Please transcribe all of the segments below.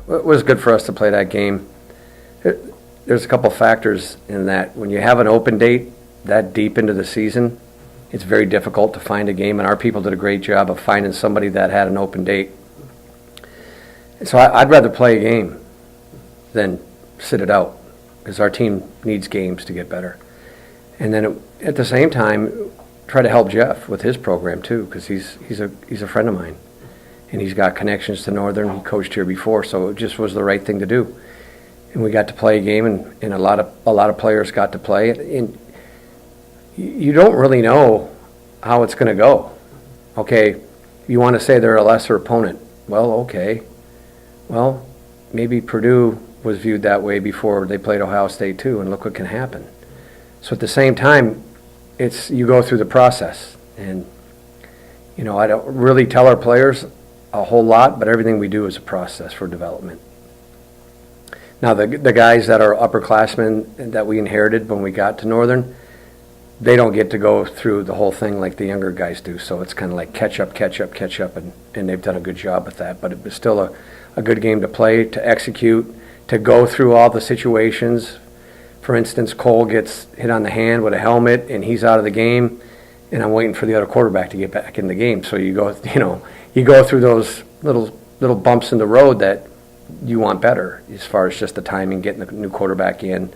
it was good for us to play that game. There's a couple factors in that. When you have an open date that deep into the season, it's very difficult to find a game, and our people did a great job of finding somebody that had an open date. So I'd rather play a game than sit it out, because our team needs games to get better. And then at the same time, try to help Jeff with his program too, because he's a friend of mine, and he's got connections to Northern. He coached here before, so it just was the right thing to do. And we got to play a game, and a lot of players got to play. And you don't really know how it's going to go. Okay, you want to say they're a lesser opponent. Well, okay. Well, maybe Purdue was viewed that way before they played Ohio State too, and look what can happen. So at the same time, you go through the process. And, I don't really tell our players a whole lot, but everything we do is a process for development. Now, the guys that are upperclassmen that we inherited when we got to Northern, they don't get to go through the whole thing like the younger guys do. So it's kind of like catch up, and they've done a good job with that. But it was still a good game to play, to execute, to go through all the situations. For instance, Cole gets hit on the hand with a helmet, and he's out of the game, and I'm waiting for the other quarterback to get back in the game. So you go through those little bumps in the road that you want better, as far as just the timing, getting the new quarterback in,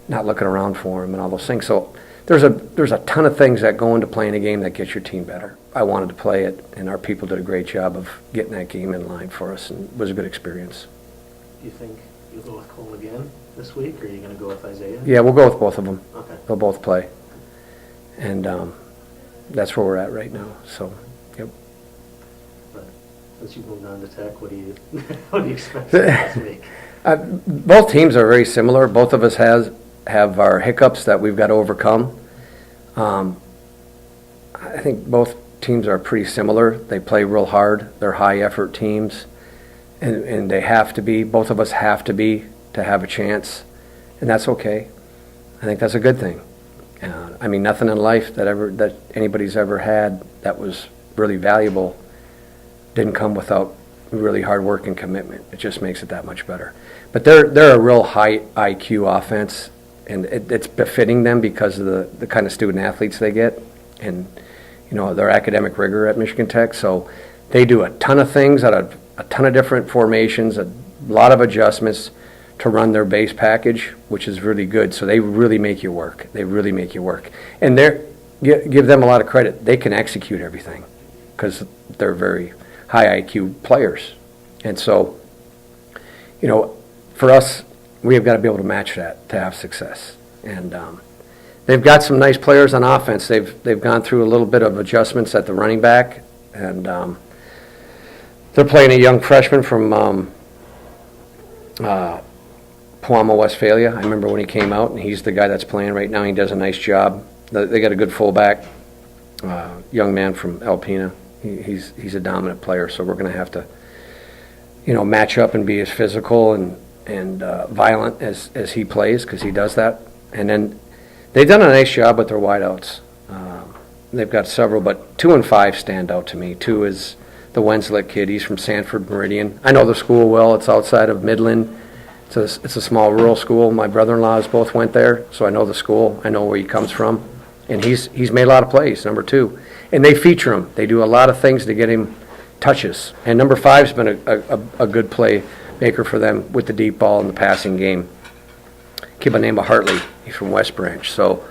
not looking around for him, and all those things. So there's a ton of things that go into playing a game that gets your team better. I wanted to play it, and our people did a great job of getting that game in line for us, and it was a good experience. Do you think you'll go with Cole again this week, or are you going to go with Isaiah? Yeah, we'll go with both of them. Okay. They'll both play. And that's where we're at right now. So, yep. But since you've moved on to Tech, what do you expect this week? Both teams are very similar. Both of us have our hiccups that we've got to overcome. I think both teams are pretty similar. They play real hard. They're high-effort teams, and they have to be. Both of us have to be to have a chance, and that's okay. I think that's a good thing. Nothing in life that anybody's ever had that was really valuable didn't come without really hard work and commitment. It just makes it that much better. But they're a real high IQ offense, and it's befitting them because of the kind of student athletes they get, and their academic rigor at Michigan Tech. So they do a ton of things at a ton of different formations, a lot of adjustments to run their base package, which is really good. So they really make you work. And give them a lot of credit. They can execute everything because they're very high IQ players. And so, for us, we have got to be able to match that to have success. And they've got some nice players on offense. They've gone through a little bit of adjustments at the running back, and they're playing a young freshman from Puama, Westphalia. I remember when he came out, and he's the guy that's playing right now. He does a nice job. They got a good fullback, young man from Alpena. He's a dominant player, so we're going to have to, match up and be as physical and violent as he plays, because he does that. And then they've done a nice job with their wideouts. They've got several, but 2 and 5 stand out to me. 2 is the Wenslet kid. He's from Sanford Meridian. I know the school well. It's outside of Midland. It's a small rural school. My brother-in-laws both went there, so I know the school. I know where he comes from. And he's made a lot of plays, number 2. And they feature him. They do a lot of things to get him touches. And number 5's been a good play maker for them with the deep ball and the passing game. Kid by the name of Hartley. He's from West Branch. So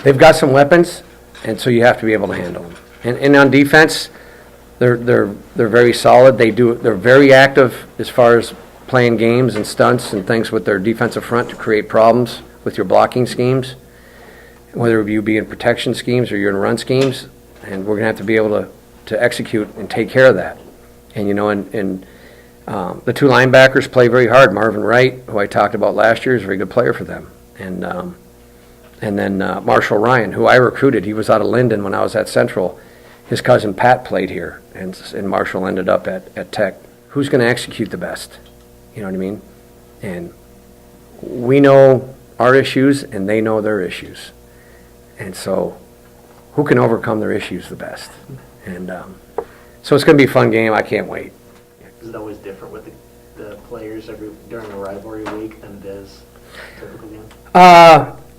they've got some weapons, and so you have to be able to handle them. And on defense, they're very solid. They're very active as far as playing games and stunts and things with their defensive front to create problems with your blocking schemes, whether you be in protection schemes or you're in run schemes. And we're going to have to be able to execute and take care of that. And, the 2 linebackers play very hard. Marvin Wright, who I talked about last year, is a very good player for them. And then Marshall Ryan, who I recruited. He was out of Linden when I was at Central. His cousin Pat played here, and Marshall ended up at Tech. Who's going to execute the best? You know what I mean? And we know our issues, and they know their issues. And so who can overcome their issues the best? And so it's going to be a fun game. I can't wait. Is it always different with the players during a rivalry week than it is typical game?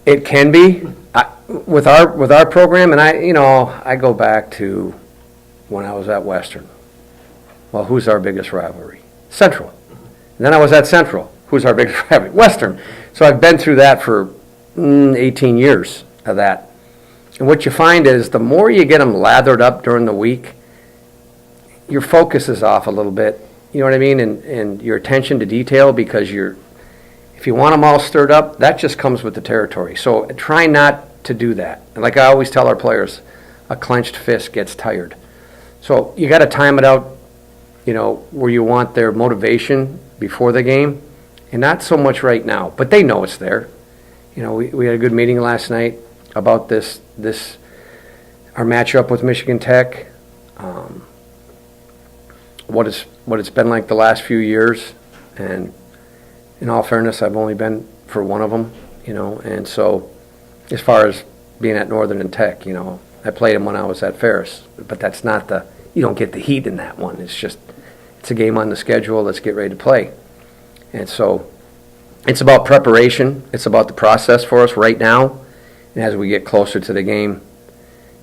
It can be. With our program, and I go back to when I was at Western. Well, who's our biggest rivalry? Central. And then I was at Central. Who's our biggest rivalry? Western. So I've been through that for 18 years of that. And what you find is the more you get them lathered up during the week, your focus is off a little bit. You know what I mean? And your attention to detail, because if you want them all stirred up, that just comes with the territory. So try not to do that. And like I always tell our players, a clenched fist gets tired. So you got to time it out, where you want their motivation before the game, and not so much right now. But they know it's there. We had a good meeting last night about this our matchup with Michigan Tech, what it's been like the last few years, and in all fairness, I've only been for one of them, and so as far as being at Northern and Tech, I played them when I was at Ferris, but that's not you don't get the heat in that one. It's a game on the schedule. Let's get ready to play. And so it's about preparation. It's about the process for us right now. And as we get closer to the game,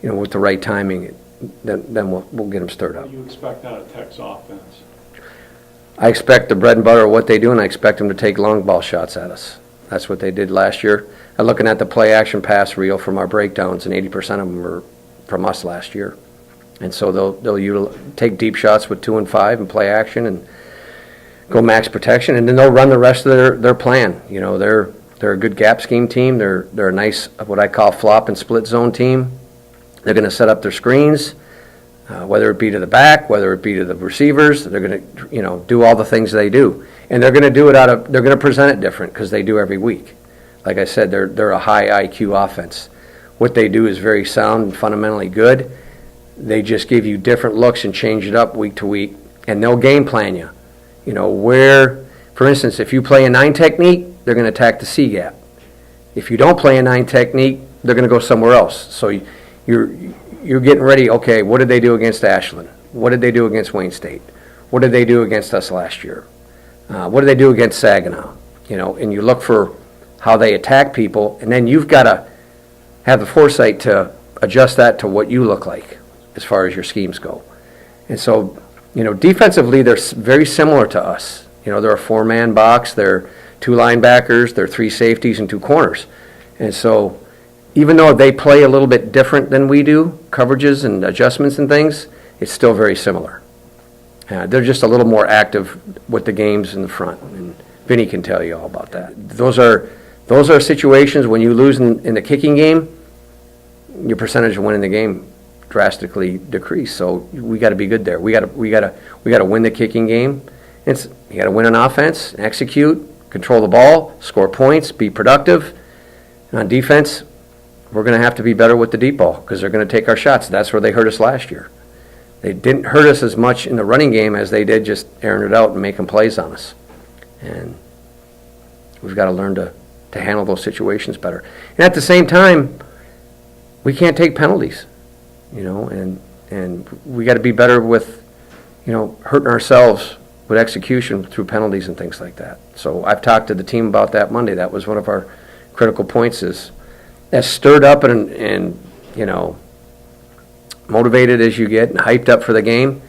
with the right timing, then we'll get them stirred up. What do you expect out of Tech's offense? I expect the bread and butter of what they do, and I expect them to take long ball shots at us. That's what they did last year. I'm looking at the play action pass reel from our breakdowns, and 80% of them were from us last year. And so they'll take deep shots with 2 and 5 and play action and go max protection, and then they'll run the rest of their plan. They're a good gap scheme team. They're a nice, what I call flop and split zone team. They're going to set up their screens, whether it be to the back, whether it be to the receivers. They're going to do all the things they do, and they're going to do it they're going to present it different because they do every week. Like I said, they're a high IQ offense. What they do is very sound and fundamentally good. They just give you different looks and change it up week to week, and they'll game plan you. Where, for instance, if you play a 9 technique, they're going to attack the C gap. If you don't play a 9 technique, they're going to go somewhere else. So you're getting ready. Okay, what did they do against Ashland? What did they do against Wayne State? What did they do against us last year? What did they do against Saginaw? And you look for how they attack people, and then you've got to have the foresight to adjust that to what you look like as far as your schemes go. And so, defensively, they're very similar to us. They're a 4-man box. They're 2 linebackers. They're 3 safeties and 2 corners. And so, even though they play a little bit different than we do, coverages and adjustments and things, it's still very similar. They're just a little more active with the games in the front, and Vinny can tell you all about that. Those are situations when you lose in the kicking game, your percentage of winning the game drastically decrease. So we got to be good there. We got to win the kicking game. You got to win on offense, execute, control the ball, score points, be productive. And on defense, we're going to have to be better with the deep ball because they're going to take our shots. That's where they hurt us last year. They didn't hurt us as much in the running game as they did just airing it out and making plays on us. And we've got to learn to handle those situations better. And at the same time, we can't take penalties, and we got to be better with, hurting ourselves with execution through penalties and things like that. So I've talked to the team about that Monday. That was one of our critical points, is as stirred up and motivated as you get and hyped up for the game,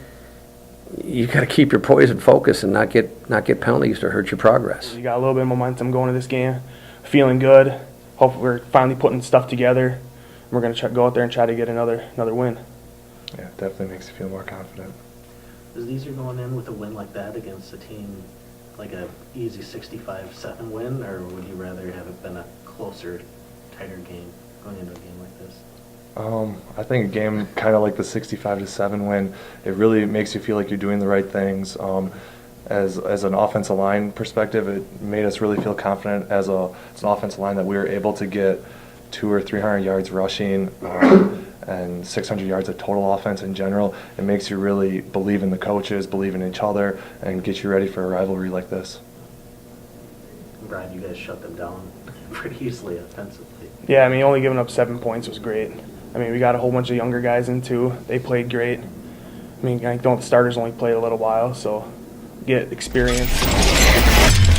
you got to keep your poise and focus and not get penalties to hurt your progress. You got a little bit of momentum going to this game, feeling good. Hope we're finally putting stuff together. We're going to go out there and try to get another win. Yeah, it definitely makes you feel more confident. Is it easier going in with a win like that against a team like a easy 65-7 win, or would you rather have it been a closer, tighter game going into a game like this? I think a game kind of like the 65-7 win, it really makes you feel like you're doing the right things. As an offensive line perspective, it made us really feel confident as an offensive line that we were able to get 200 or 300 yards rushing and 600 yards of total offense in general. It makes you really believe in the coaches, believe in each other, and get you ready for a rivalry like this. Brian, you guys shut them down pretty easily offensively. Yeah, only giving up 7 points was great. We got a whole bunch of younger guys in too. They played great. I think the starters only played a little while, so get experience.